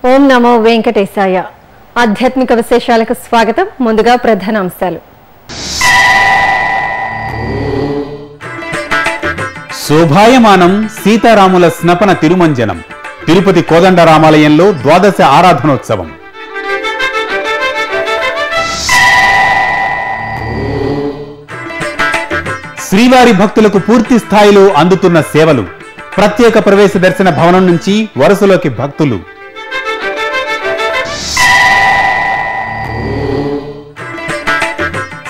ఓం నమో వెంకటేశాయ. ఆధ్యాత్మిక విశేషాలకు స్వాగతం. ముందుగా ప్రధానాంశాలు. శోభాయమానం సీతారాముల స్నపన తిరుమంజనం. తిరుపతి కోదండరామాలయంలో ద్వాదశ ఆరాధనోత్సవం. శ్రీవారి భక్తులకు పూర్తి స్థాయిలో అందుతున్న సేవలు. ప్రత్యేక ప్రవేశ దర్శన భవనం నుంచి వరుసలోకి భక్తులు.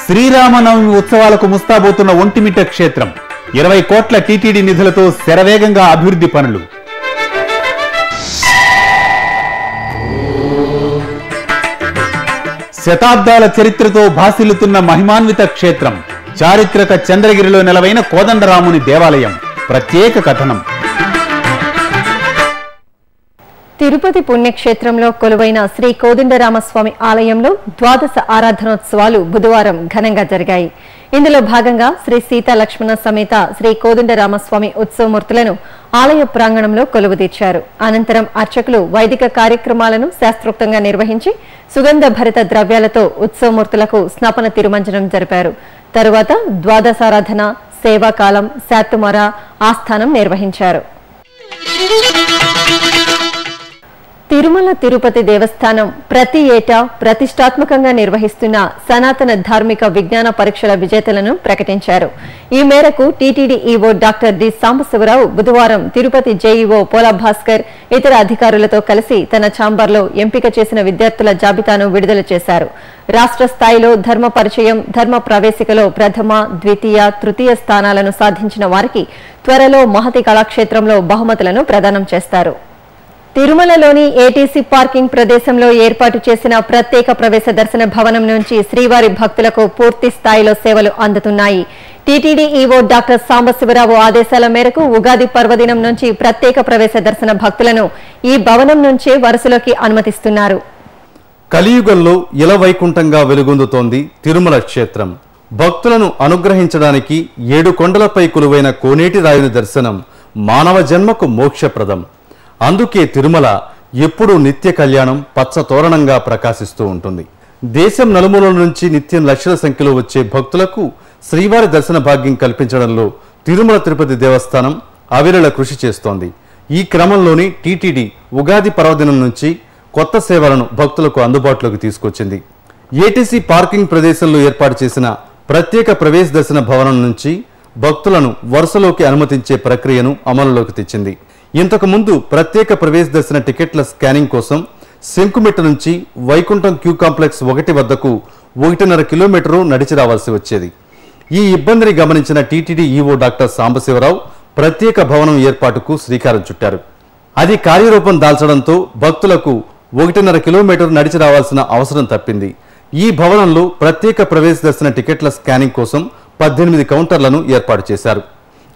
శ్రీరామనవమి ఉత్సవాలకు ముస్తాబోతున్న ఒంటిమిట్ట క్షేత్రం. 20 కోట్ల టీటీడీ నిధులతో శరవేగంగా అభివృద్ధి పనులు. శతాబ్దాల చరిత్రతో భాసిల్లుతున్న మహిమాన్విత క్షేత్రం. చారిత్రక చంద్రగిరిలో నెలవైన కోదండరాముని దేవాలయం. ప్రత్యేక కథనం. తిరుపతి పుణ్యక్షేత్రంలో కొలువైన శ్రీ కోదండరామస్వామి ఆలయంలో ద్వాదశ ఆరాధనోత్సవాలు బుధవారం ఘనంగా జరిగాయి. ఇందులో భాగంగా శ్రీ సీతా లక్ష్మణ సమేత శ్రీ కోదండరామస్వామి ఉత్సవమూర్తులను ఆలయ ప్రాంగణంలో కొలువుదీర్చారు. అనంతరం అర్చకులు వైదిక కార్యక్రమాలను శాస్త్రోక్తంగా నిర్వహించి సుగంధ భరిత ద్రవ్యాలతో ఉత్సవమూర్తులకు స్నపన తిరుమంజనం జరిపారు. తరువాత ద్వాదశారాధన, సేవాకాలం, శాతుమర, ఆస్థానం నిర్వహించారు. తిరుమల తిరుపతి దేవస్థానం ప్రతి ఏటా ప్రతిష్టాత్మకంగా నిర్వహిస్తున్న సనాతన ధార్మిక విజ్ఞాన పరీక్షల విజేతలను ప్రకటించారు. ఈ మేరకు TTD EO doctor D Sambasivarao బుధవారం తిరుపతి జేఈఓ పోలా భాస్కర్ ఇతర అధికారులతో కలిసి తన ఛాంబర్లో ఎంపిక చేసిన విద్యార్థుల జాబితాను విడుదల చేశారు. రాష్ట్ర స్థాయిలో ధర్మ పరిచయం, ధర్మ ప్రవేశికలో ప్రథమ, ద్వితీయ, తృతీయ స్థానాలను సాధించిన వారికి త్వరలో మహతి కళాక్షేత్రంలో బహుమతులను ప్రదానం చేస్తారు. తిరుమలలోని ఏటీసీ పార్కింగ్ ప్రదేశంలో ఏర్పాటు చేసిన ప్రత్యేక ప్రవేశ దర్శన భవనం నుంచి శ్రీవారి భక్తులకు పూర్తి స్థాయిలో సేవలు అందుతున్నాయి. టీటీడీ ఈవో డాక్టర్ సాంబశివరావు ఆదేశాల మేరకు ఉగాది పర్వదినం నుంచి ప్రత్యేక ప్రవేశ దర్శన భక్తులను ఈ భవనం నుంచే వరుసలోకి అనుమతిస్తున్నారు. కలియుగంలో ఇలవైకుంఠంగా వెలుగొందుతోంది తిరుమల క్షేత్రం. భక్తులను అనుగ్రహించడానికి 7 కొండలపై కొలువైన కోనేటి రాయుని దర్శనం మానవ జన్మకు మోక్షప్రదం. అందుకే తిరుమల ఎప్పుడూ నిత్య కళ్యాణం, పచ్చ తోరణంగా ప్రకాశిస్తూ ఉంటుంది. దేశం నలుమూలల నుంచి నిత్యం లక్షల సంఖ్యలో వచ్చే భక్తులకు శ్రీవారి దర్శన భాగ్యం కల్పించడంలో తిరుమల తిరుపతి దేవస్థానం అవిరళ కృషి చేస్తోంది. ఈ క్రమంలోనే టీటీడీ ఉగాది పర్వదినం నుంచి కొత్త సేవలను భక్తులకు అందుబాటులోకి తీసుకొచ్చింది. ఏటీసీ పార్కింగ్ ప్రదేశంలో ఏర్పాటు చేసిన ప్రత్యేక ప్రవేశ దర్శన భవనం నుంచి భక్తులను వరుసలోకి అనుమతించే ప్రక్రియను అమలులోకి తెచ్చింది. ఇంతకుముందు ప్రత్యేక ప్రవేశ దర్శన టికెట్ల స్కానింగ్ కోసం శంకుమిట్ట నుంచి వైకుంఠం క్యూ కాంప్లెక్స్ 1 వద్దకు 1.5 కిలోమీటరు నడిచి రావాల్సి వచ్చేది. ఈ ఇబ్బందిని గమనించిన టీటీడీ ఈవో డాక్టర్ సాంబశివరావు ప్రత్యేక భవనం ఏర్పాటుకు శ్రీకారం చుట్టారు. అది కార్యరూపం దాల్చడంతో భక్తులకు 1.5 కిలోమీటరు నడిచి రావాల్సిన అవసరం తప్పింది. ఈ భవనంలో ప్రత్యేక ప్రవేశ దర్శన టికెట్ల స్కానింగ్ కోసం 18 కౌంటర్లను ఏర్పాటు చేశారు.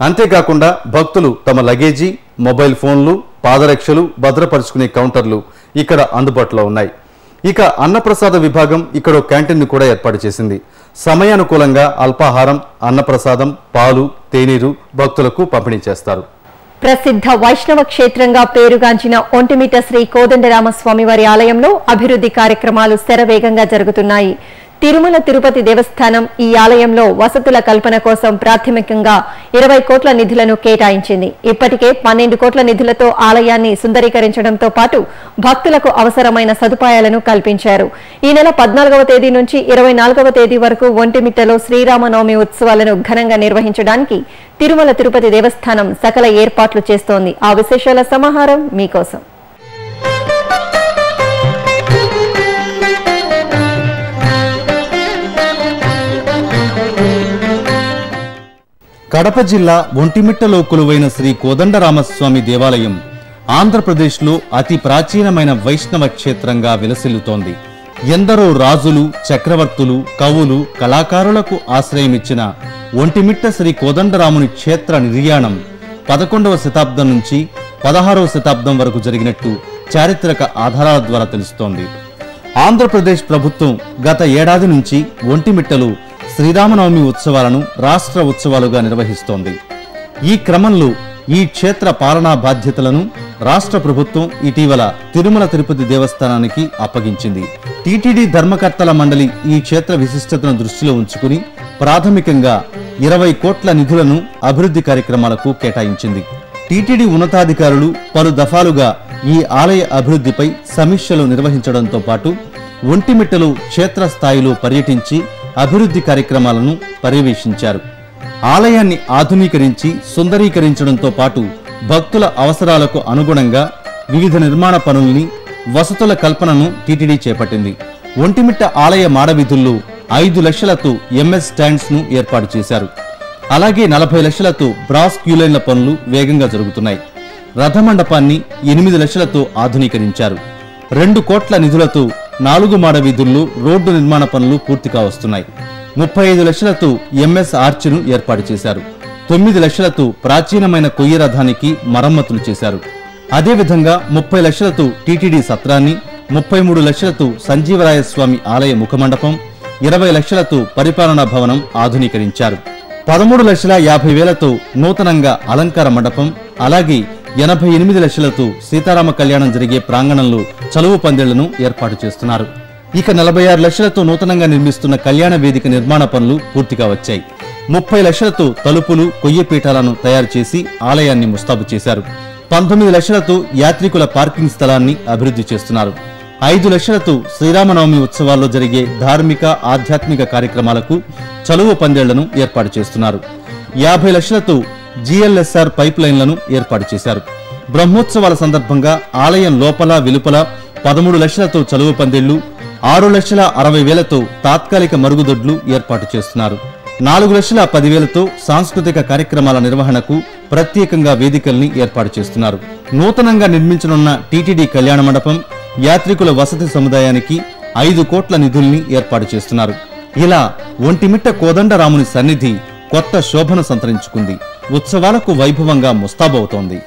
అంతేకాకుండా భక్తులు తమ లగేజీ, మొబైల్ ఫోన్లు, పాదరక్షలు భద్రపరుచుకునే కౌంటర్లు ఇక్కడ అందుబాటులో ఉన్నాయి. ఇక అన్నప్రసాద విభాగం ఇక్కడ క్యాంటీన్ కూడా ఏర్పాటు చేసింది. సమయానుకూలంగా అల్పాహారం, అన్నప్రసాదం, పాలు, తేనీరు భక్తులకు పంపిణీ చేస్తారు. ప్రసిద్ధ వైష్ణవ క్షేత్రంగా పేరుగాంచిన ఒంటిమిట్ట శ్రీ కోదండరామస్వామి వారి ఆలయంలో అభివృద్ధి కార్యక్రమాలు శరవేగంగా జరుగుతున్నాయి. తిరుమల తిరుపతి దేవస్థానం ఈ ఆలయంలో వసతుల కల్పన కోసం ప్రాథమికంగా 20 కోట్ల నిధులను కేటాయించింది. ఇప్పటికే 12 కోట్ల నిధులతో ఆలయాన్ని సుందరీకరించడంతో పాటు భక్తులకు అవసరమైన సదుపాయాలను కల్పించారు. ఈ నెల 14వ తేదీ నుంచి 24వ తేదీ వరకు ఒంటిమిట్టలో శ్రీరామనవమి ఉత్సవాలను ఘనంగా నిర్వహించడానికి తిరుమల తిరుపతి దేవస్థానం సకల ఏర్పాట్లు చేస్తోంది. ఆ విశేషాల సమాహారం మీకోసం. కడప జిల్లా ఒంటిమిట్టలో కొలువైన శ్రీ కోదండరామస్వామి దేవాలయం ఆంధ్రప్రదేశ్లో అతి ప్రాచీనమైన వైష్ణవ క్షేత్రంగా విలసిల్లుతోంది. ఎందరో రాజులు, చక్రవర్తులు, కవులు, కళాకారులకు ఆశ్రయమిచ్చిన ఒంటిమిట్ట శ్రీ కోదండరాముని క్షేత్ర నిర్యాణం 11వ శతాబ్దం నుంచి 16వ శతాబ్దం వరకు జరిగినట్టు చారిత్రక ఆధారాల ద్వారా తెలుస్తోంది. ఆంధ్రప్రదేశ్ ప్రభుత్వం గత ఏడాది నుంచి ఒంటిమిట్టలో శ్రీరామనవమి ఉత్సవాలను రాష్ట్ర ఉత్సవాలుగా నిర్వహిస్తోంది. ఈ క్రమంలో ఈ క్షేత్ర పాలనా బాధ్యతలను రాష్ట్ర ప్రభుత్వం ఇటీవల తిరుమల తిరుపతి దేవస్థానానికి అప్పగించింది. టీటీడీ ధర్మకర్తల మండలి ఈ క్షేత్ర విశిష్టతను దృష్టిలో ఉంచుకుని ప్రాథమికంగా 20 కోట్ల నిధులను అభివృద్ధి కార్యక్రమాలకు కేటాయించింది. టీటీడీ ఉన్నతాధికారులు పలు దఫాలుగా ఈ ఆలయ అభివృద్ధిపై సమీక్షలు నిర్వహించడంతో పాటు ఒంటిమిట్టలు క్షేత్రస్థాయిలో పర్యటించి అభివృద్ధి కార్యక్రమాలను పర్యవేక్షించారు. ఆలయాన్ని ఆధునీకరించి సుందరీకరించడంతో పాటు భక్తుల అవసరాలకు అనుగుణంగా వివిధ నిర్మాణ పనుల్ని, వసతుల కల్పనను టీటీడీ చేపట్టింది. ఒంటిమిట్ట ఆలయ మాడవీధుల్లో 5 లక్షలతో ఎంఎస్ స్టాండ్స్ ను ఏర్పాటు చేశారు. అలాగే 40 లక్షలతో బ్రాస్ క్యూలైన్ల పనులు వేగంగా జరుగుతున్నాయి. రథమండపాన్ని 8 లక్షలతో ఆధునీకరించారు. 2 కోట్ల నిధులతో 4 మాడవీధుల్లో రోడ్డు నిర్మాణ పనులు పూర్తిగా వస్తున్నాయి. 35 లక్షలతో ఎంఎస్ ఆర్చ్ను ఏర్పాటు చేశారు. 9 లక్షలతో ప్రాచీనమైన కొయ్య రథానికి మరమ్మతులు చేశారు. అదేవిధంగా 30 లక్షలతో టీటీడీ సత్రాన్ని, 33 లక్షలతో సంజీవరాయస్వామి ఆలయ ముఖమండపం, 20 లక్షలతో పరిపాలనా భవనం ఆధునీకరించారు. 13,50,000తో నూతనంగా అలంకార మండపం, అలాగే 88 లక్షలతో సీతారామ కళ్యాణం జరిగే ప్రాంగణంలో చలువు పందిళ్లను ఏర్పాటు చేస్తున్నారు. ఇక 46 లక్షలతో నూతనంగా నిర్మిస్తున్న కళ్యాణ వేదిక నిర్మాణ పనులు పూర్తిగా వచ్చాయి. 30 లక్షలతో తలుపులు, కొయ్య పీఠాలను తయారు చేసి ఆలయాన్ని ముస్తాబు చేశారు. 19 లక్షలతో యాత్రికుల పార్కింగ్ స్థలాన్ని అభివృద్ధి చేస్తున్నారు. 5 లక్షలతో శ్రీరామనవమి ఉత్సవాల్లో జరిగే ధార్మిక, ఆధ్యాత్మిక కార్యక్రమాలకు చలువు పందేళ్లను ఏర్పాటు చేస్తున్నారు. 50 లక్షలతో జిఎల్ఎస్ఆర్ పైప్ లైన్లను ఏర్పాటు చేశారు. బ్రహ్మోత్సవాల సందర్భంగా ఆలయం లోపల వెలుపల 13 లక్షలతో చలువు పందిళ్లు, 6,60,000తో తాత్కాలిక మరుగుదొడ్లు ఏర్పాటు చేస్తున్నారు. 4,10,000తో సాంస్కృతిక కార్యక్రమాల నిర్వహణకు ప్రత్యేకంగా వేదికల్ని ఏర్పాటు చేస్తున్నారు. నూతనంగా నిర్మించనున్న టీటీడీ కళ్యాణ మండపం, యాత్రికుల వసతి సముదాయానికి 5 కోట్ల నిధుల్ని ఏర్పాటు చేస్తున్నారు. ఇలా ఒంటిమిట్ట కోదండరాముని సన్నిధి కొత్త శోభను సంతరించుకుంది. ఉత్సవాలకు వైభవంగా ముస్తాబవుతోంది.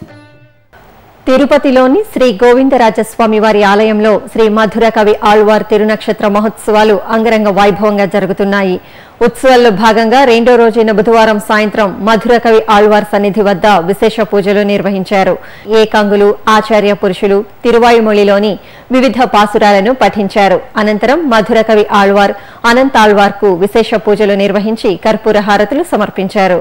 తిరుపతిలోని శ్రీ గోవిందరాజస్వామి వారి ఆలయంలో శ్రీ మధుర కవి ఆళ్వార్ తిరునక్షత్ర మహోత్సవాలు అంగరంగ వైభవంగా జరుగుతున్నాయి. ఉత్సవాల్లో భాగంగా 2వ రోజైన బుధవారం సాయంత్రం మధుర కవి ఆళ్వార్ సన్నిధి వద్ద విశేష పూజలు నిర్వహించారు. ఏకాంగులు, ఆచార్య పురుషులు తిరువాయుమొళిలోని వివిధ పాసురాలను పఠించారు. అనంతరం మధుర కవి ఆళ్వార్, అనంతాళ్వార్కు విశేష పూజలు నిర్వహించి కర్పూర హారతులు సమర్పించారు.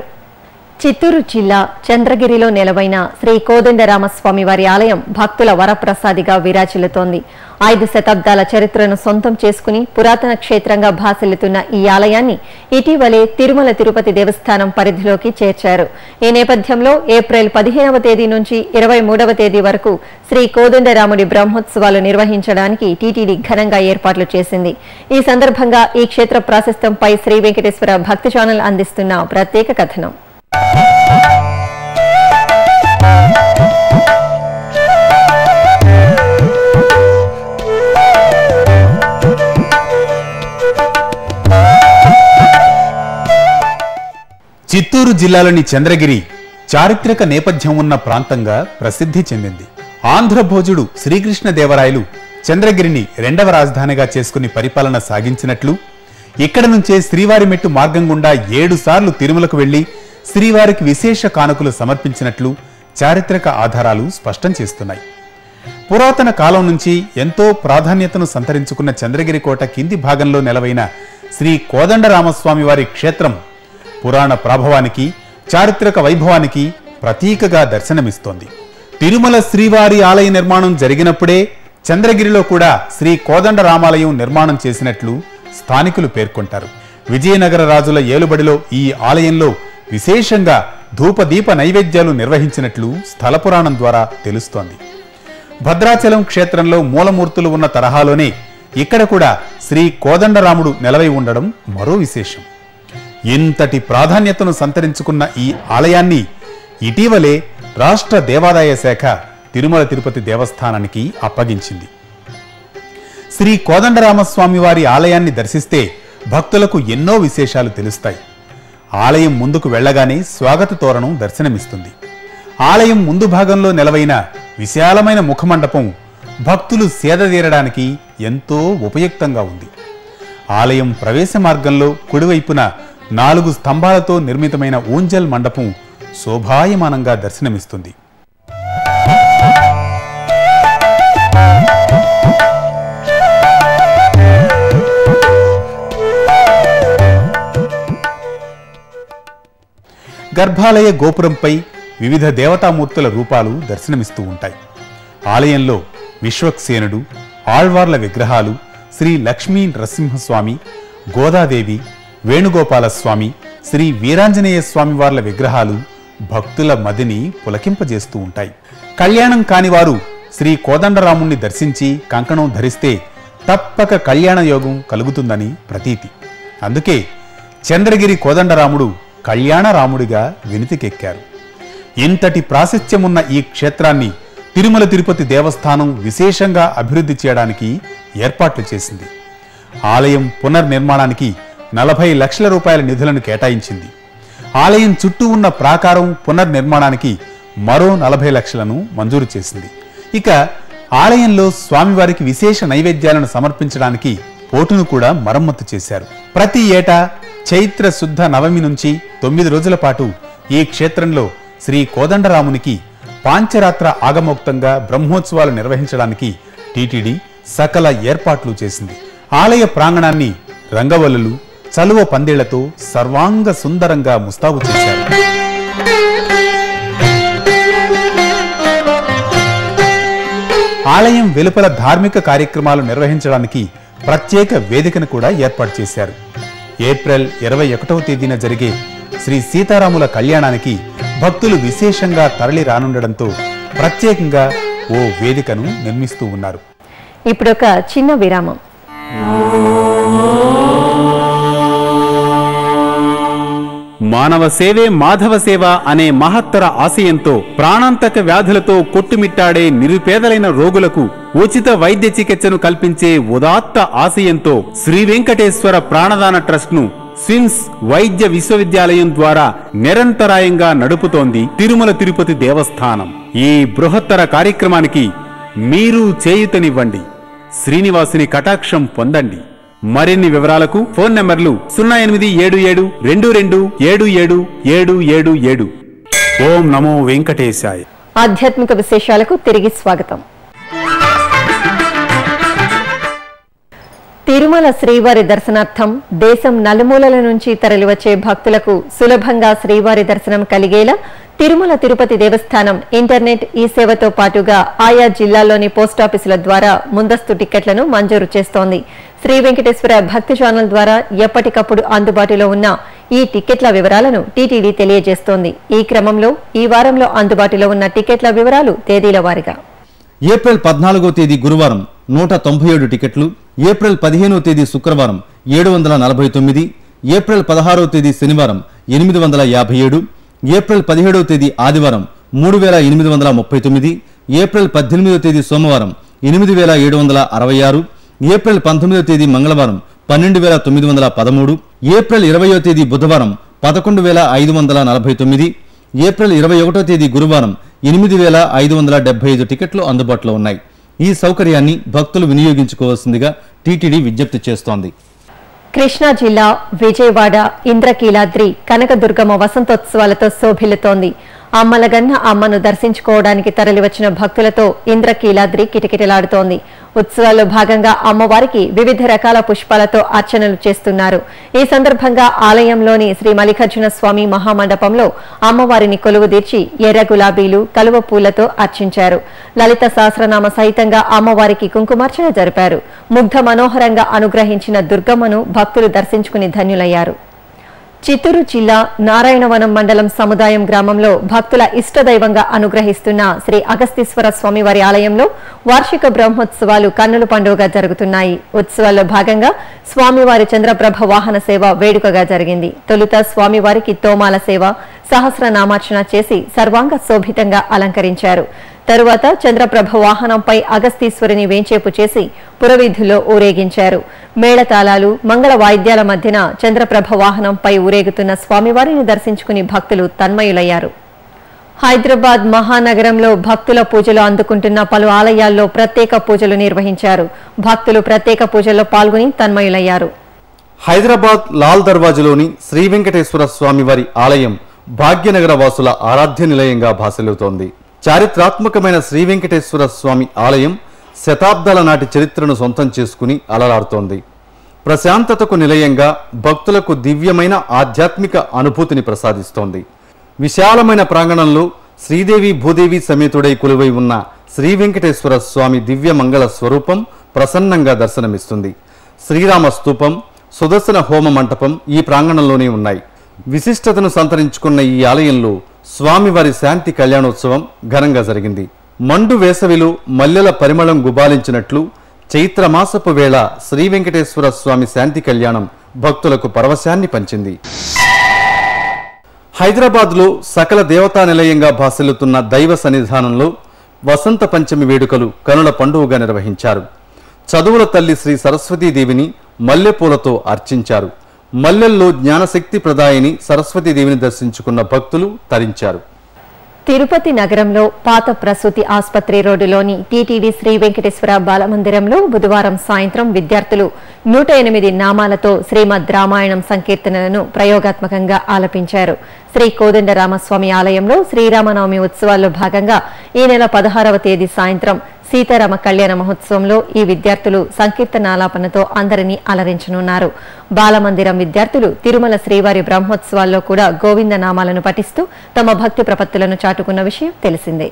చిత్తూరు జిల్లా చంద్రగిరిలో నెలవైన శ్రీ కోదండరామస్వామి వారి ఆలయం భక్తుల వరప్రసాదిగా విరాజిల్లుతోంది. 5 శతాబ్దాల చరిత్రను సొంతం చేసుకుని పురాతన క్షేత్రంగా భాసిల్లుతున్న ఈ ఆలయాన్ని ఇటీవలే తిరుమల తిరుపతి దేవస్థానం పరిధిలోకి చేర్చారు. ఈ నేపథ్యంలో ఏప్రిల్ 15వ తేదీ నుంచి 23వ తేదీ వరకు శ్రీ కోదండరాముడి బ్రహ్మోత్సవాలు నిర్వహించడానికి టీటీడీ ఘనంగా ఏర్పాట్లు చేసింది. ఈ సందర్భంగా ఈ క్షేత్ర ప్రాశస్త్యంపై శ్రీ వెంకటేశ్వర భక్తి ఛానల్ అందిస్తున్న ప్రత్యేక కథనం. చిత్తూరు జిల్లాలోని చంద్రగిరి చారిత్రక నేపథ్యం ఉన్న ప్రాంతంగా ప్రసిద్ధి చెందింది. ఆంధ్రభోజుడు శ్రీకృష్ణదేవరాయలు చంద్రగిరిని 2వ రాజధానిగా చేసుకుని పరిపాలన సాగించినట్లు, ఇక్కడ నుంచే శ్రీవారిమెట్టు మార్గం గుండా 7 సార్లు తిరుమలకు వెళ్లి శ్రీవారికి విశేష కానుకలు సమర్పించినట్లు చారిత్రక ఆధారాలు స్పష్టం చేస్తున్నాయి. పురాతన కాలం నుంచి ఎంతో ప్రాధాన్యతను సంతరించుకున్న చంద్రగిరి కోట కింది భాగంలో నెలవైన శ్రీ కోదండరామస్వామి వారి క్షేత్రం పురాణ ప్రాభవానికి, చారిత్రక వైభవానికి ప్రతీకగా దర్శనమిస్తోంది. తిరుమల శ్రీవారి ఆలయ నిర్మాణం జరిగినప్పుడే చంద్రగిరిలో కూడా శ్రీ కోదండరామాలయం నిర్మాణం చేసినట్లు స్థానికులు పేర్కొంటారు. విజయనగర రాజుల ఏలుబడిలో ఈ ఆలయంలో విశేషంగా ధూపదీప నైవేద్యాలు నిర్వహించినట్లు స్థల పురాణం ద్వారా తెలుస్తోంది. భద్రాచలం క్షేత్రంలో మూలమూర్తులు ఉన్న తరహాలోనే ఇక్కడ కూడా శ్రీ కోదండరాముడు నెలవై ఉండడం మరో విశేషం. ఇంతటి ప్రాధాన్యతను సంతరించుకున్న ఈ ఆలయాన్ని ఇటీవలే రాష్ట్ర దేవాదాయ శాఖ తిరుమల తిరుపతి దేవస్థానానికి అప్పగించింది. శ్రీ కోదండరామస్వామి వారి ఆలయాన్ని దర్శిస్తే భక్తులకు ఎన్నో విశేషాలు తెలుస్తాయి. ఆలయం ముందుకు వెళ్లగానే స్వాగత తోరణం దర్శనమిస్తుంది. ఆలయం ముందు భాగంలో నెలవైన విశాలమైన ముఖమండపం భక్తులు సేదతీరడానికి ఎంతో ఉపయుక్తంగా ఉంది. ఆలయం ప్రవేశ మార్గంలో కుడివైపున 4 స్తంభాలతో నిర్మితమైన ఊంజల్ మండపం శోభాయమానంగా దర్శనమిస్తుంది. గర్భాలయ గోపురంపై వివిధ దేవతామూర్తుల రూపాలు దర్శనమిస్తూ ఉంటాయి. ఆలయంలో విశ్వక్సేనుడు, ఆళ్వార్ల విగ్రహాలు, శ్రీ లక్ష్మీ నరసింహస్వామి, గోదాదేవి, వేణుగోపాలస్వామి, శ్రీ వీరాంజనేయ స్వామి వార్ల విగ్రహాలు భక్తుల మదిని పులకింపజేస్తూ ఉంటాయి. కళ్యాణం కానివారు శ్రీ కోదండరాముణ్ణి దర్శించి కంకణం ధరిస్తే తప్పక కళ్యాణ యోగం కలుగుతుందని ప్రతీతి. అందుకే చంద్రగిరి కోదండరాముడు కళ్యాణరాముడిగా వినితికెక్కారు. ఇంతటి ప్రాశస్త్యమున్న ఈ క్షేత్రాన్ని తిరుమల తిరుపతి దేవస్థానం విశేషంగా అభివృద్ధి చేయడానికి ఏర్పాట్లు చేసింది. ఆలయం పునర్నిర్మాణానికి 40 లక్షల రూపాయల నిధులను కేటాయించింది. ఆలయం చుట్టూ ఉన్న ప్రాకారం పునర్నిర్మాణానికి మరో 40 లక్షలను మంజూరు చేసింది. ఇక ఆలయంలో స్వామివారికి విశేష నైవేద్యాలను సమర్పించడానికి పోటును కూడా మరమ్మతు చేశారు. ప్రతి ఏటా చైత్ర శుద్ధ నవమి నుంచి 9 రోజుల పాటు ఈ క్షేత్రంలో శ్రీ కోదండరామునికి పాంచరాత్ర ఆగమోక్తంగా బ్రహ్మోత్సవాలు నిర్వహించడానికి టీటీడీ సకల ఏర్పాట్లు చేసింది. ఆలయ ప్రాంగణాన్ని రంగవల్లులు, చలువ పందేళ్లతో సర్వాంగ సుందరంగా ముస్తాబు చేశారు. ఆలయం వెలుపల ధార్మిక కార్యక్రమాలు నిర్వహించడానికి ప్రత్యేక వేదికను కూడా ఏర్పాటు చేశారు. ఏప్రిల్ 21వ తేదీన జరిగే శ్రీ సీతారాముల కళ్యాణానికి భక్తులు విశేషంగా తరలి రానుండడంతో ప్రత్యేకంగా ఓ వేదికను నిర్మిస్తూ ఉన్నారు. ఇప్పుడొక చిన్న విరామం. మానవ సేవే మాధవ సేవ అనే మహత్తర ఆశయంతో ప్రాణాంతక వ్యాధులతో కొట్టుమిట్టాడే నిరుపేదలైన రోగులకు ఉచిత వైద్య చికిత్సను కల్పించే ఉదాత్త ఆశయంతో శ్రీ వెంకటేశ్వర ప్రాణదాన ట్రస్ట్ ను స్విమ్స్ వైద్య విశ్వవిద్యాలయం ద్వారా నిరంతరాయంగా నడుపుతోంది తిరుమల తిరుపతి దేవస్థానం. ఈ బృహత్తర కార్యక్రమానికి మీరు చేయూతనివ్వండి, శ్రీనివాసుని కటాక్షం పొందండి. మరిన్ని వివరాలకు ఫోన్ నంబర్లు 087722777777. ఓం నమో వెంకటేశాయ. ఆధ్యాత్మిక విశేషాలకు తిరిగి స్వాగతం. తిరుమల శ్రీవారి దర్శనార్థం దేశం నలుమూలల నుంచి తరలివచ్చే భక్తులకు సులభంగా శ్రీవారి దర్శనం కలిగేలా తిరుమల తిరుపతి దేవస్థానం ఇంటర్నెట్ ఈ సేవతో పాటుగా ఆయా జిల్లాల్లోని పోస్టాఫీసుల ద్వారా ముందస్తు టికెట్లను మంజూరు చేస్తోంది. శ్రీ వెంకటేశ్వర భక్తి ఛానల్ ద్వారా ఎప్పటికప్పుడు అందుబాటులో ఉన్న ఈ టికెట్ల వివరాలను టీటీడీ తెలియజేస్తోంది. ఈ క్రమంలో ఈ వారంలో అందుబాటులో ఉన్న టికెట్ల వివరాలు తేదీల వారీగా. ఏప్రిల్ 14వ తేదీ గురువారం 197 టికెట్లు, ఏప్రిల్ 15వ తేదీ శుక్రవారం 749, ఏప్రిల్ 16వ తేదీ శనివారం 857, ఏప్రిల్ 17వ తేదీ ఆదివారం 3839, ఏప్రిల్ 18వ తేదీ సోమవారం 8766, ఏప్రిల్ 19వ తేదీ మంగళవారం 12913, ఏప్రిల్ 20వ తేదీ బుధవారం 11549, ఏప్రిల్ 21వ తేదీ గురువారం 8575 టికెట్లు అందుబాటులో ఉన్నాయి. ఈ సౌకర్యాన్ని భక్తులు వినియోగించుకోవాల్సిందిగా టీటీడీ విజ్ఞప్తి చేస్తోంది. కృష్ణా జిల్లా విజయవాడ ఇంద్రకీలాద్రి కనకదుర్గమ్మ వసంతోత్సవాలతో శోభిల్లుతోంది. అమ్మలగన్న అమ్మను దర్శించుకోవడానికి తరలివచ్చిన భక్తులతో ఇంద్రకీలాద్రి కిటకిటలాడుతోంది. ఉత్సవాల్లో భాగంగా అమ్మవారికి వివిధ రకాల పుష్పాలతో అర్చనలు చేస్తున్నారు. ఈ సందర్భంగా ఆలయంలోని శ్రీ మల్లికార్జున స్వామి మహామండపంలో అమ్మవారిని కొలువుదీర్చి ఎర్ర గులాబీలు, కలువ పూలతో అర్చించారు. లలిత సహస్రనామ సహితంగా అమ్మవారికి కుంకుమార్చన జరిపారు. ముగ్ధ మనోహరంగా అనుగ్రహించిన దుర్గమ్మను భక్తులు దర్శించుకుని ధన్యులయ్యారు. చిత్తూరు జిల్లా నారాయణవనం మండలం సముదాయం గ్రామంలో భక్తుల ఇష్టదైవంగా అనుగ్రహిస్తున్న శ్రీ అగస్తీశ్వర స్వామివారి ఆలయంలో వార్షిక బ్రహ్మోత్సవాలు కన్నుల పండుగగా జరుగుతున్నాయి. ఉత్సవాల్లో భాగంగా స్వామివారి చంద్రప్రభ వాహన సేవ వేడుకగా జరిగింది. తొలుత స్వామివారికి తోమాల సేవ, సహస్రనామార్చన చేసి సర్వాంగ శోభితంగా అలంకరించారు. తరువాత చంద్రప్రభ వాహనంపై అగస్తీశ్వరుని వేంచేపు చేసి పురవీధుల్లో ఊరేగించారు. మేళతాళాలు, మంగళ వాయిద్యాల మధ్యన చంద్రప్రభ వాహనంపై ఊరేగుతున్న స్వామివారిని దర్శించుకుని భక్తులు తన్మయులయ్యారు. హైదరాబాద్ మహానగరంలో భక్తుల పూజలు అందుకుంటున్న పలు ఆలయాల్లో ప్రత్యేక పూజలు నిర్వహించారు. భక్తులు ప్రత్యేక పూజల్లో పాల్గొని తన్మయులయ్యారు. హైదరాబాద్ లాల్ దర్వాజలోని శ్రీ వెంకటేశ్వర స్వామివారి ఆలయం భాగ్యనగర వాసుల ఆరాధ్య నిలయంగా భాసలుతోంది. చారిత్రాత్మకమైన శ్రీ వెంకటేశ్వర స్వామి ఆలయం శతాబ్దాల నాటి చరిత్రను సొంతం చేసుకుని అలరారుతోంది. ప్రశాంతతకు నిలయంగా భక్తులకు దివ్యమైన ఆధ్యాత్మిక అనుభూతిని ప్రసాదిస్తోంది. విశాలమైన ప్రాంగణంలో శ్రీదేవి భూదేవి సమేతుడై కొలువై ఉన్న శ్రీ వెంకటేశ్వర స్వామి దివ్య మంగళ స్వరూపం ప్రసన్నంగా దర్శనమిస్తుంది. శ్రీరామ స్తూపం, సుదర్శన హోమ మంటపం ఈ ప్రాంగణంలోనే ఉన్నాయి. విశిష్టతను సంతరించుకున్న ఈ ఆలయంలో స్వామివారి శాంతి కళ్యాణోత్సవం ఘనంగా జరిగింది. మండు వేసవిలో మల్లెల పరిమళం గుబాలించినట్లు చైత్రమాసపు వేళ శ్రీ వెంకటేశ్వర స్వామి శాంతి కళ్యాణం భక్తులకు పరవశాన్ని పంచింది. హైదరాబాద్లో సకల దేవతా నిలయంగా భాసిల్లుతున్న దైవ సన్నిధానంలో వసంత పంచమి వేడుకలు కనుల పండుగగా నిర్వహించారు. చదువుల తల్లి శ్రీ సరస్వతీదేవిని మల్లెపూలతో అర్చించారు. మల్లెల్లో జ్ఞానశక్తి ప్రదాయిని సరస్వతీదేవిని దర్శించుకున్న భక్తులు తరించారు. తిరుపతి నగరంలో పాత ప్రసూతి ఆసుపత్రి రోడ్డులోని టీటీడీ శ్రీ వెంకటేశ్వర బాలమందిరంలో బుధవారం సాయంత్రం విద్యార్థులు 108 నామాలతో శ్రీమద్ రామాయణం సంకీర్తనలను ప్రయోగాత్మకంగా ఆలపించారు. శ్రీ కోదండరామస్వామి ఆలయంలో శ్రీరామనవమి ఉత్సవాల్లో భాగంగా ఈ నెల 16వ తేదీ సాయంత్రం సీతారామ కళ్యాణ మహోత్సవంలో ఈ విద్యార్థులు సంకీర్తనాలాపనతో అందరినీ అలరించనున్నారు. బాలమందిరం విద్యార్థులు తిరుమల శ్రీవారి బ్రహ్మోత్సవాల్లో కూడా గోవిందనామాలను పఠిస్తూ తమ భక్తి ప్రపత్తులను చాటుకున్న విషయం తెలిసిందే.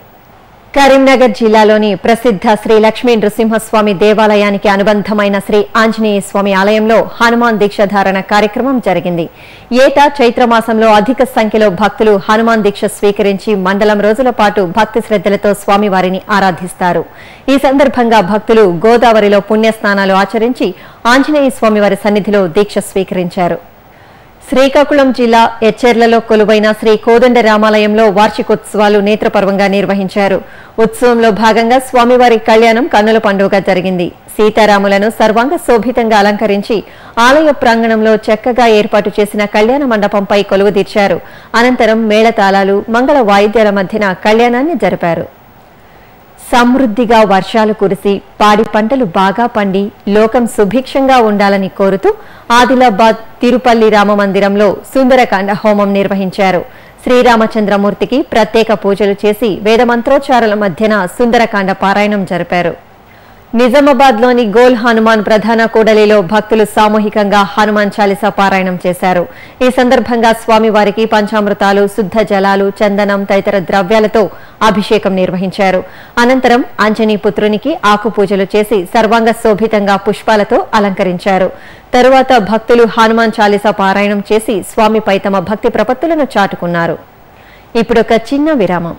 కరీంనగర్ జిల్లాలోని ప్రసిద్ధ శ్రీ లక్ష్మీ నృసింహస్వామి దేవాలయానికి అనుబంధమైన శ్రీ ఆంజనేయ స్వామి ఆలయంలో హనుమాన్ దీక్షధారణ కార్యక్రమం జరిగింది. ఏటా చైత్రమాసంలో అధిక సంఖ్యలో భక్తులు హనుమాన్ దీక్ష స్వీకరించి మండలం రోజుల పాటు భక్తి శ్రద్ధలతో స్వామివారిని ఆరాధిస్తారు. ఈ సందర్భంగా భక్తులు గోదావరిలో పుణ్యస్నానాలు ఆచరించి ఆంజనేయ స్వామివారి సన్నిధిలో దీక్ష స్వీకరించారు. శ్రీకాకుళం జిల్లా ఎచ్చెర్లలో కొలువైన శ్రీ కోదండరామాలయంలో వార్షికోత్సవాలు నేత్రపర్వంగా నిర్వహించారు. ఉత్సవంలో భాగంగా స్వామివారి కళ్యాణం కన్నుల పండుగ జరిగింది. సీతారాములను సర్వాంగ శోభితంగా అలంకరించి ఆలయ ప్రాంగణంలో చక్కగా ఏర్పాటు చేసిన కళ్యాణ మండపంపై కొలువుదీర్చారు. అనంతరం మేళతాళాలు, మంగళ వాయిద్యాల మధ్యన కళ్యాణాన్ని జరిపారు. సమృద్ధిగా వర్షాలు కురిసి పాడి పంటలు బాగా పండి లోకం సుభిక్షంగా ఉండాలని కోరుతూ ఆదిలాబాద్ తిరుపల్లి రామమందిరంలో సుందరకాండ హోమం నిర్వహించారు. శ్రీరామచంద్రమూర్తికి ప్రత్యేక పూజలు చేసి వేదమంత్రోచ్చారాల మధ్యన సుందరకాండ పారాయణం జరిపారు. నిజామాబాద్లోని గోల్ హనుమాన్ ప్రధాన కూడలిలో భక్తులు సామూహికంగా హనుమాన్ చాలీసా పారాయణం చేశారు. ఈ సందర్భంగా స్వామివారికి పంచామృతాలు, శుద్ధ జలాలు, చందనం తదితర ద్రవ్యాలతో అభిషేకం నిర్వహించారు. అనంతరం ఆంజనీ పుత్రునికి ఆకు పూజలు చేసి సర్వాంగ శోభితంగా పుష్పాలతో అలంకరించారు. తరువాత భక్తులు హనుమాన్ చాలీసా పారాయణం చేసి స్వామిపై తమ భక్తి ప్రపత్తులను చాటుకున్నారు. ఇప్పుడొక చిన్న విరామం.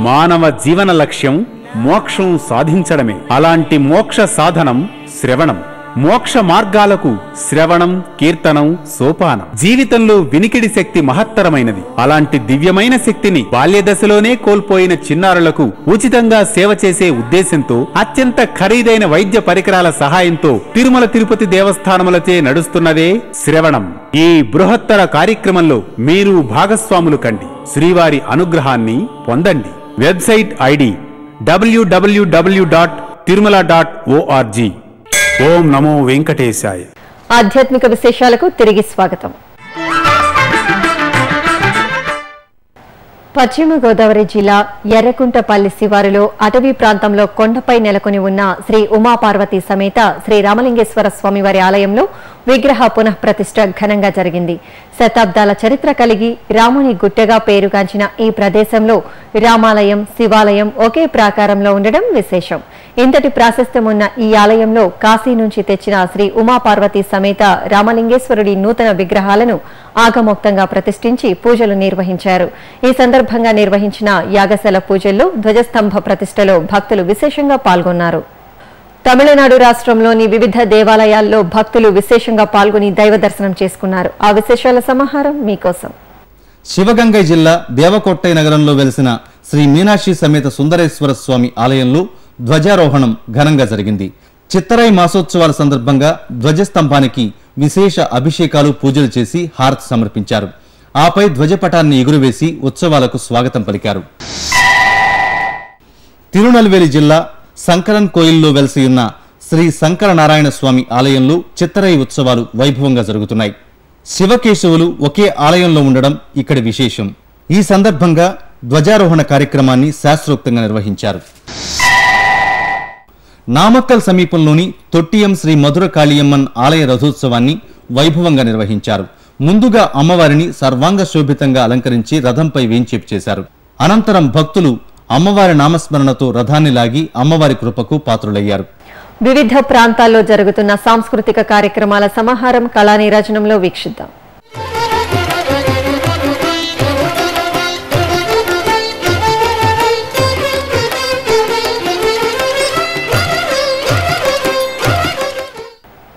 మానవ జీవన లక్ష్యం మోక్షం సాధించడమే. అలాంటి మోక్ష సాధనం శ్రవణం. మోక్ష మార్గాలకు శ్రవణం, కీర్తనం సోపానం. జీవితంలో వినికిడి శక్తి మహత్తరమైనది. అలాంటి దివ్యమైన శక్తిని బాల్యదశలోనే కోల్పోయిన చిన్నారులకు ఉచితంగా సేవ చేసే ఉద్దేశంతో అత్యంత ఖరీదైన వైద్య పరికరాల సహాయంతో తిరుమల తిరుపతి దేవస్థానములచే నడుస్తున్నదే శ్రవణం. ఈ బృహత్తర కార్యక్రమంలో మీరు భాగస్వాములు కండి. శ్రీవారి అనుగ్రహాన్ని పొందండి. Website ID www.tirumala.org. ఓం నమో వెంకటేశాయ. ఆధ్యాత్మిక విశేషాలకు తిరిగి స్వాగతం. పశ్చిమ గోదావరి జిల్లా ఎర్రకుంటపల్లి శివారులో అటవీ ప్రాంతంలో కొండపై నెలకొని ఉన్న శ్రీ ఉమాపార్వతి సమేత శ్రీ రామలింగేశ్వర స్వామివారి ఆలయంలో విగ్రహ పునఃప్రతిష్ఠ ఘనంగా జరిగింది. శతాబ్దాల చరిత్ర కలిగి రాముని గుట్టగా పేరుగాంచిన ఈ ప్రదేశంలో రామాలయం, శివాలయం ఒకే ప్రాకారంలో ఉండడం విశేషం. ఇంతటి ప్రాశస్త్యం ఉన్న ఈ ఆలయంలో కాశీ నుంచి తెచ్చిన శ్రీ ఉమాపార్వతి సమేత రామలింగేశ్వరుడి నూతన విగ్రహాలను ఆగమోక్తంగా ప్రతిష్ఠించి పూజలు నిర్వహించారు. ఈ సందర్భంగా నిర్వహించిన యాగశాల పూజల్లో ధ్వజస్తంభ ప్రతిష్టలో భక్తులు విశేషంగా పాల్గొన్నారు. తమిళనాడు రాష్ట్రంలోని వివిధ దేవాలయాల్లో భక్తులు విశేషంగా పాల్గొని దైవ దర్శనం చేసుకున్నారు. ఆ విశేషాల సమాహారం మీకోసం. శివగంగై జిల్లా దేవకొట్టై నగరంలో వెలిసిన శ్రీ మీనాక్షి సమేత సుందరేశ్వర స్వామి ఆలయంలో ధ్వజారోహణం ఘనంగా జరిగింది. చిత్తరై మాసోత్సవాల సందర్భంగా ధ్వజస్తంభానికి విశేష అభిషేకాలు, పూజలు చేసి హారతి సమర్పించారు. ఆపై ధ్వజపటాన్ని ఎగురవేసి ఉత్సవాలకు స్వాగతం పలికారు. తిరునల్వేలి జిల్లా సంకరన్ కోయిల్లో వెలసియున్న శ్రీ శంకరనారాయణ స్వామి ఆలయంలో చిత్తరై ఉత్సవాలు వైభవంగా జరుగుతున్నాయి. శివకేశవులు ఒకే ఆలయంలో ఉండడం ఇక్కడి విశేషం. ఈ సందర్భంగా ధ్వజారోహణ కార్యక్రమాన్ని శాస్త్రోక్తంగా నిర్వహించారు. నామక్కల్ సమీపంలోని తొట్టియం శ్రీ మధుర కాళీయమ్మన్ ఆలయ రథోత్సవాన్ని వైభవంగా నిర్వహించారు. ముందుగా అమ్మవారిని సర్వాంగ శోభితంగా అలంకరించి రథంపై వేంచేపు చేశారు. అనంతరం భక్తులు అమ్మవారి నామస్మరణతో రథాన్ని లాగి అమ్మవారి కృపకు పాత్రులయ్యారు. వివిధ ప్రాంతాల్లో జరుగుతున్న సాంస్కృతిక కార్యక్రమాల సమాహారం కళానీరాజనంలో వీక్షిద్దాం.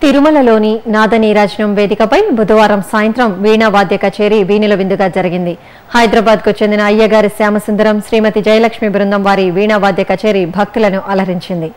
తిరుమలలోని నాదనీరాజనం వేదికపై బుధవారం సాయంత్రం వీణా వాద్య కచేరీ వీణుల విందుగా జరిగింది. హైదరాబాద్కు చెందిన అయ్యగారి శ్యామసుందరం, శ్రీమతి జయలక్ష్మి బృందం వారి వీణా వాద్య కచేరీ భక్తులను అలరించింది.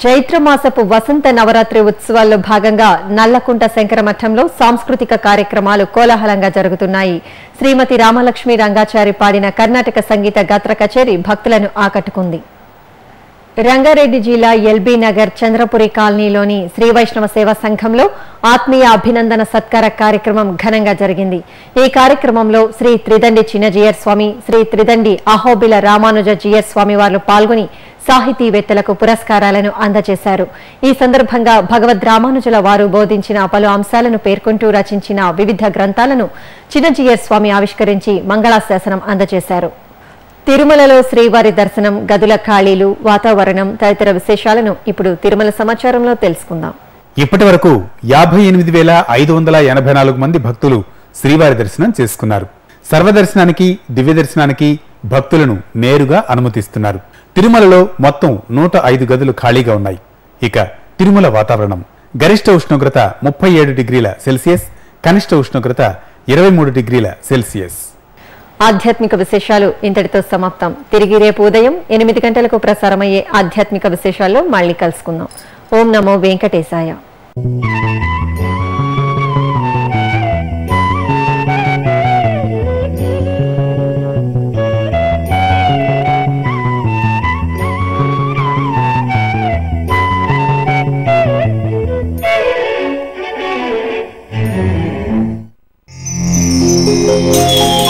చైత్రమాసపు వసంత నవరాత్రి ఉత్సవాల్లో భాగంగా నల్లకుంట శంకరమఠంలో సాంస్కృతిక కార్యక్రమాలు కోలాహలంగా జరుగుతున్నాయి. శ్రీమతి రామలక్ష్మి రంగాచారి పాడిన కర్ణాటక సంగీత గాత్ర కచేరీ భక్తులను ఆకట్టుకుంది. రంగారెడ్డి జిల్లా ఎల్బీ నగర్ చంద్రపురి కాలనీలోని శ్రీ వైష్ణవ సేవా సంఘంలో ఆత్మీయ అభినందన సత్కార కార్యక్రమం ఘనంగా జరిగింది. ఈ కార్యక్రమంలో శ్రీ త్రిదండి చిన్నజీయర్ స్వామి, శ్రీ త్రిదండి అహోబిల రామానుజ జీయర్ స్వామి వారు పాల్గొని సాహితీవేత్తలకు పురస్కారాలను అందజేశారు. ఈ సందర్భంగా భగవద్ రామానుజుల వారు బోధించిన పలు అంశాలను పేర్కొంటూ రచించిన వివిధ గ్రంథాలను చిన్నజీయర్ స్వామి ఆవిష్కరించి మంగళాశాసనం అందజేశారు. తిరుమలలో శ్రీవారి దర్శనం, గదుల ఖాళీలు, వాతావరణం తదితర విశేషాలను ఇప్పుడు తిరుమల సమాచారంలో తెలుసుకుందాం. ఇప్పటి వరకు 58,584 మంది భక్తులు శ్రీవారి దర్శనం చేసుకున్నారు. సర్వదర్శనానికి, దివ్య దర్శనానికి భక్తులను నేరుగా అనుమతిస్తున్నారు. తిరుమలలో మొత్తం 105 గదులు ఖాళీగా ఉన్నాయి. ఇక తిరుమల వాతావరణం గరిష్ట ఉష్ణోగ్రత 37 డిగ్రీల సెల్సియస్, కనిష్ట ఉష్ణోగ్రత 23 డిగ్రీల సెల్సియస్. ఆధ్యాత్మిక విశేషాలు ఇంతటితో సమాప్తం. తిరిగి రేపు ఉదయం 8 గంటలకు ప్రసారమయ్యే ఆధ్యాత్మిక విశేషాల్లో మళ్ళీ కలుసుకుందాం. ఓం నమో వెంకటేశాయ. Thank you.